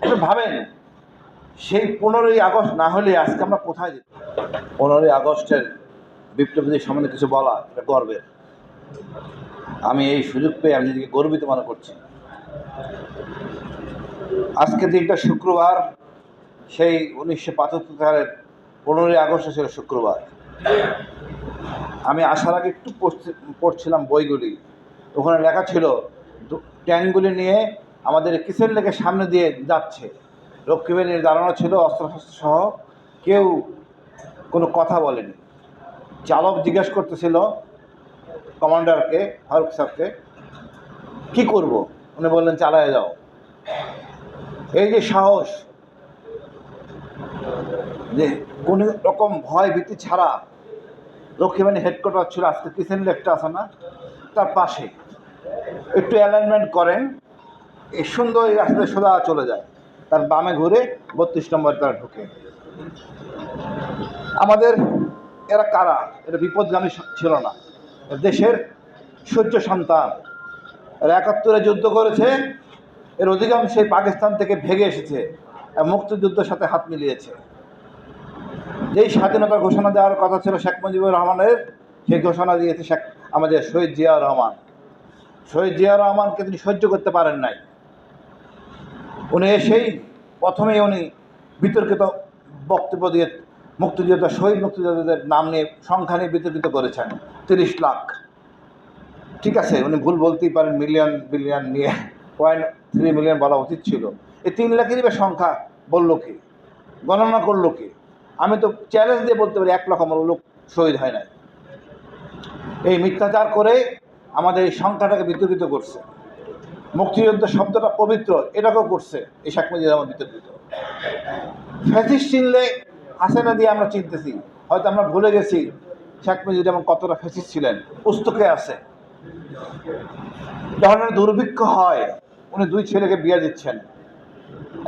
একটু ভাবেন, সেই 15ই আগস্ট না হলে আজকে আমরা কোথায় যেতাম? 15ই আগস্টের বিপ্লবীদের সম্বন্ধে কিছু বলা এটা গর্বের। আমি এই সুযোগ পেয়ে আমি নিজেকে গর্বিত মনে করছি। আজকে দিনটা শুক্রবার, সেই 1975 সালের 15ই আগস্ট ছিল শুক্রবার। আমি আসার আগে একটু পড়ছিলাম বইগুলি, ওখানে লেখা ছিল ট্যাঙ্কগুলি নিয়ে আমাদের কিচেন লেকের সামনে দিয়ে যাচ্ছে, রক্ষী বাহিনীর দাঁড়ানো ছিল অস্ত্রশস্ত্র সহ, কেউ কোনো কথা বলেনি। চালক জিজ্ঞেস করতেছিল কমান্ডারকে, ফারুক স্যারকে, কী করব? উনি বললেন চালায় যাও। এই যে সাহস, যে কোনো রকম ভয় ভীতি ছাড়া রক্ষী বাহিনী হেডকোয়ার্টার ছিল, আজকে কিচেন লেকটা আছে না, তার পাশে একটু অ্যালাইনমেন্ট করেন, এই সুন্দর এই রাস্তায় সোজা চলে যায়, তার বামে ঘুরে 32 নম্বর তারা ঢুকে। আমাদের এরা কারা? এটা বিপদগামী ছিল না, দেশের সূর্য সন্তান। এরা 71-এ যুদ্ধ করেছে, এর অধিকাংশই পাকিস্তান থেকে ভেগে এসেছে, মুক্তিযুদ্ধের সাথে হাত মিলিয়েছে। যেই স্বাধীনতার ঘোষণা দেওয়ার কথা ছিল শেখ মুজিবুর রহমানের, সেই ঘোষণা দিয়েছে আমাদের শহীদ জিয়াউর রহমান। শহীদ জিয়াউর রহমানকে তিনি সহ্য করতে পারেন নাই। উনি এসেই প্রথমেই উনি বিতর্কিত বক্তব্য দিয়ে মুক্তিযোদ্ধা, শহীদ মুক্তিযোদ্ধাদের নাম নিয়ে, সংখ্যা নিয়ে বিতর্কিত করেছেন। 30 লাখ, ঠিক আছে, উনি ভুল বলতেই পারেন, মিলিয়ন বিলিয়ন নিয়ে 0.3 মিলিয়ন বলা উচিত ছিল। এই 3 লাখেরই বা সংখ্যা বললো কি, গণনা করলো কি? আমি তো চ্যালেঞ্জ দিয়ে বলতে পারি 1 লক্ষ লোক শহীদ হয় নাই। এই মিথ্যাচার করে আমাদের এই সংখ্যাটাকে বিতর্কিত করছে। মুক্তিযুদ্ধ শব্দটা পবিত্র, এটাকেও করছে এই শেখ মুজিবুর রহমান বিতর্কিত। ফ্যাসিস্ট চিনলে হাসিনা দিয়ে আমরা চিনতেছি, হয়তো আমরা ভুলে গেছি শেখ মুজিবুর রহমান কতটা ফ্যাসিস্ট ছিলেন। পুস্তকে আছে, যখন দুর্ভিক্ষ হয় উনি 2 ছেলেকে বিয়ে দিচ্ছেন।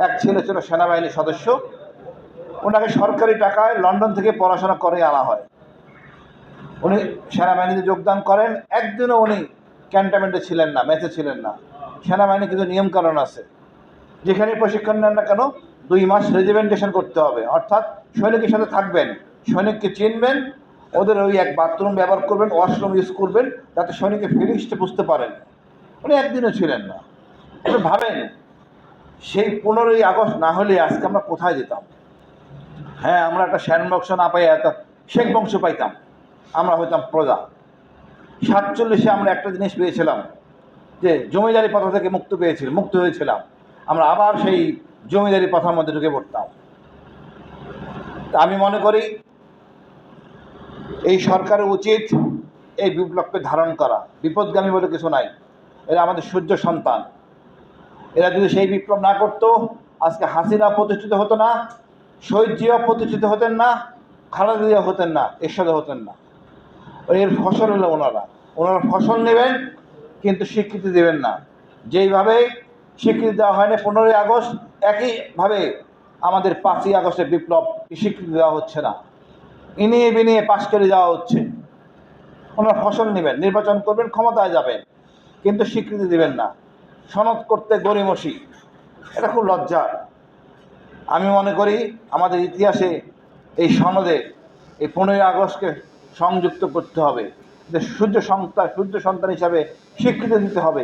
এক ছেলে ছিল সেনাবাহিনীর সদস্য, ওনাকে সরকারি টাকায় লন্ডন থেকে পড়াশোনা করে আনা হয়। উনি সেনাবাহিনীতে যোগদান করেন, একদিনও উনি ক্যান্টনমেন্টে ছিলেন না, মেসে ছিলেন না। সেনাবাহিনীর কিছু নিয়মকানুন আছে, যেখানে প্রশিক্ষণ নেন না কেন 2 মাস রেজিমেন্টেশন করতে হবে, অর্থাৎ সৈনিকের সাথে থাকবেন, সৈনিককে চিনবেন, ওদের ওই এক বাথরুম ব্যবহার করবেন, ওয়াশরুম ইউজ করবেন, যাতে সৈনিকের ফিলিংসটা বুঝতে পারেন। উনি একদিনও ছিলেন না। একটু ভাবেন, সেই 15ই আগস্ট না হলে আজকে আমরা কোথায় যেতাম? হ্যাঁ, আমরা একটা শ্যান বংশ না পাই, একটা শেখ বংশ পাইতাম, আমরা হইতাম প্রজা। 47-এ আমরা একটা জিনিস পেয়েছিলাম, যে জমিদারি প্রথা থেকে মুক্ত হয়েছিলাম, আমরা আবার সেই জমিদারি প্রথার মধ্যে ঢুকে পড়তাম। তা আমি মনে করি এই সরকারের উচিত এই বিপ্লবকে ধারণ করা। বিপদগামী বলে কিছু নাই, এরা আমাদের সূর্য সন্তান। এরা যদি সেই বিপ্লব না করতো, আজকে হাসিনা প্রতিষ্ঠিত হতো না, শহীদ জিয়া প্রতিষ্ঠিত হতেন না, খালেদা জিয়া হতেন না, এরশাদও হতেন না। এর ফসল হলো ওনারা ফসল নেবেন, কিন্তু স্বীকৃতি দেবেন না। যেইভাবে স্বীকৃতি দেওয়া হয়নি 15ই আগস্ট, একইভাবে আমাদের 5ই আগস্টের বিপ্লব স্বীকৃতি দেওয়া হচ্ছে না, ইনিয়ে বিনিয়ে পাশ করে যাওয়া হচ্ছে। ওনারা ফসল নেবেন, নির্বাচন করবেন, ক্ষমতায় যাবেন, কিন্তু স্বীকৃতি দেবেন না, সনদ করতে গড়িমসি। এটা খুব লজ্জা। আমি মনে করি আমাদের ইতিহাসে এই সনদে এই 15ই আগস্টকে সংযুক্ত করতে হবে, যে সূর্য সন্তান হিসাবে স্বীকৃতি দিতে হবে।